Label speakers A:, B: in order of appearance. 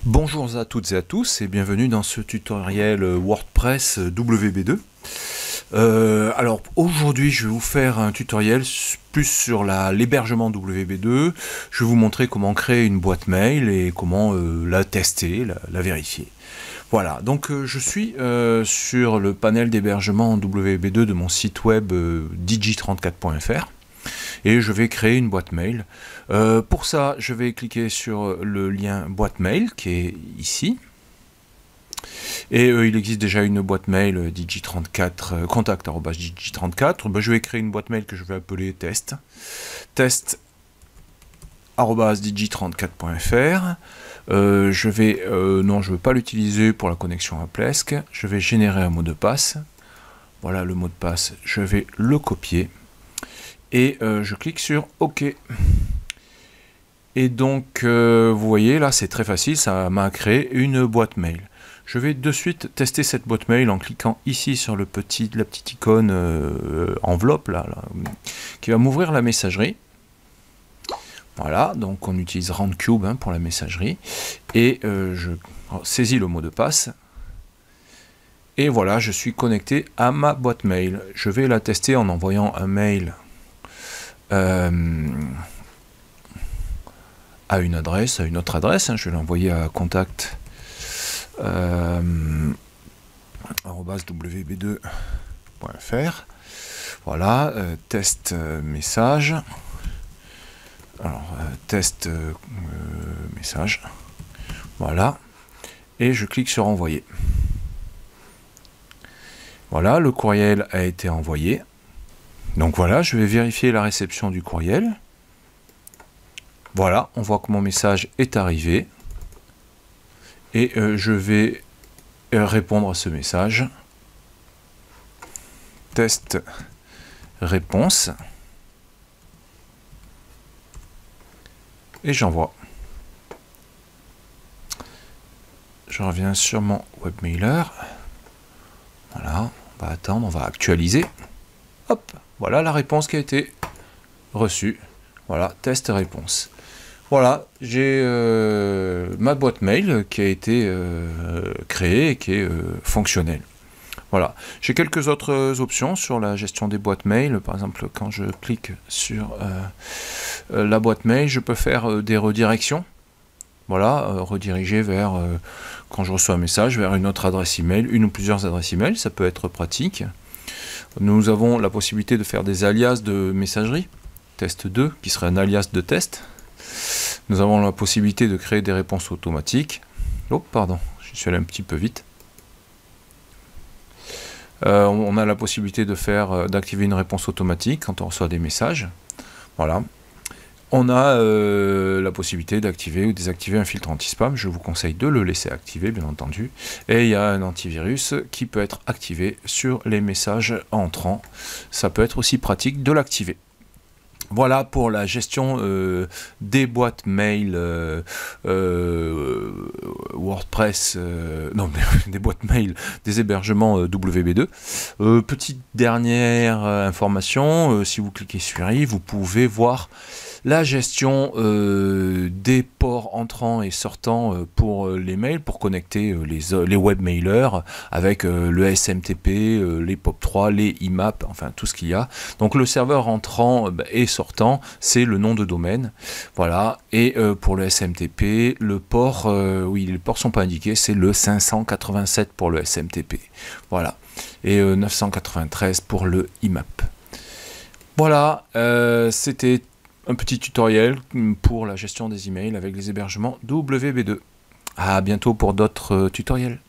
A: Bonjour à toutes et à tous et bienvenue dans ce tutoriel WordPress WB2. Alors aujourd'hui je vais vous faire un tutoriel plus sur l'hébergement WB2. Je vais vous montrer comment créer une boîte mail et comment la tester, la vérifier. Voilà, donc je suis sur le panel d'hébergement WB2 de mon site web digi34.fr. Et je vais créer une boîte mail. Pour ça, je vais cliquer sur le lien boîte mail qui est ici. Et il existe déjà une boîte mail digi34, contact@digi34. Je vais créer une boîte mail que je vais appeler test. test@digi34.fr. Je vais, non, je ne veux pas l'utiliser pour la connexion à Plesk. Je vais générer un mot de passe. Voilà le mot de passe. Je vais le copier. Et je clique sur OK. Et donc, vous voyez, là, c'est très facile, ça m'a créé une boîte mail. Je vais de suite tester cette boîte mail en cliquant ici sur la petite icône enveloppe, là, qui va m'ouvrir la messagerie. Voilà, donc on utilise Roundcube pour la messagerie. Et je saisis le mot de passe. Et voilà, je suis connecté à ma boîte mail. Je vais la tester en envoyant un mail à une adresse, à une autre adresse. Je vais l'envoyer à contact @wb2.fr. Voilà, test message. Alors, test message. Voilà. Et je clique sur envoyer. Voilà, le courriel a été envoyé. Donc voilà, je vais vérifier la réception du courriel. Voilà, on voit que mon message est arrivé. Et je vais répondre à ce message. Test réponse. Et j'envoie. Je reviens sur mon webmailer. Voilà, on va attendre, on va actualiser. Hop, voilà la réponse qui a été reçue. Voilà, test réponse. Voilà, j'ai ma boîte mail qui a été créée et qui est fonctionnelle. Voilà, j'ai quelques autres options sur la gestion des boîtes mail. Par exemple, quand je clique sur la boîte mail, je peux faire des redirections. Voilà, rediriger vers, quand je reçois un message, vers une autre adresse email, une ou plusieurs adresses email, ça peut être pratique. Nous avons la possibilité de faire des alias de messagerie, test 2, qui serait un alias de test. Nous avons la possibilité de créer des réponses automatiques. Oh, pardon, je suis allé un petit peu vite. On a la possibilité de faire, d'activer une réponse automatique quand on reçoit des messages. Voilà. On a la possibilité d'activer ou désactiver un filtre anti-spam. Je vous conseille de le laisser activer, bien entendu. Et il y a un antivirus qui peut être activé sur les messages entrants. Ça peut être aussi pratique de l'activer. Voilà pour la gestion des boîtes mail WordPress, non, des boîtes mail, des hébergements WB2. Petite dernière information, si vous cliquez sur i, vous pouvez voir la gestion des ports entrants et sortants pour les mails, pour connecter les webmailers avec le SMTP, les POP3, les IMAP, enfin tout ce qu'il y a. Donc le serveur entrant et sortant, c'est le nom de domaine. Voilà, et pour le SMTP, le port, oui, les ports sont pas indiqués, c'est le 587 pour le SMTP. Voilà, et 993 pour le IMAP. Voilà, c'était un petit tutoriel pour la gestion des emails avec les hébergements WB2. À bientôt pour d'autres tutoriels.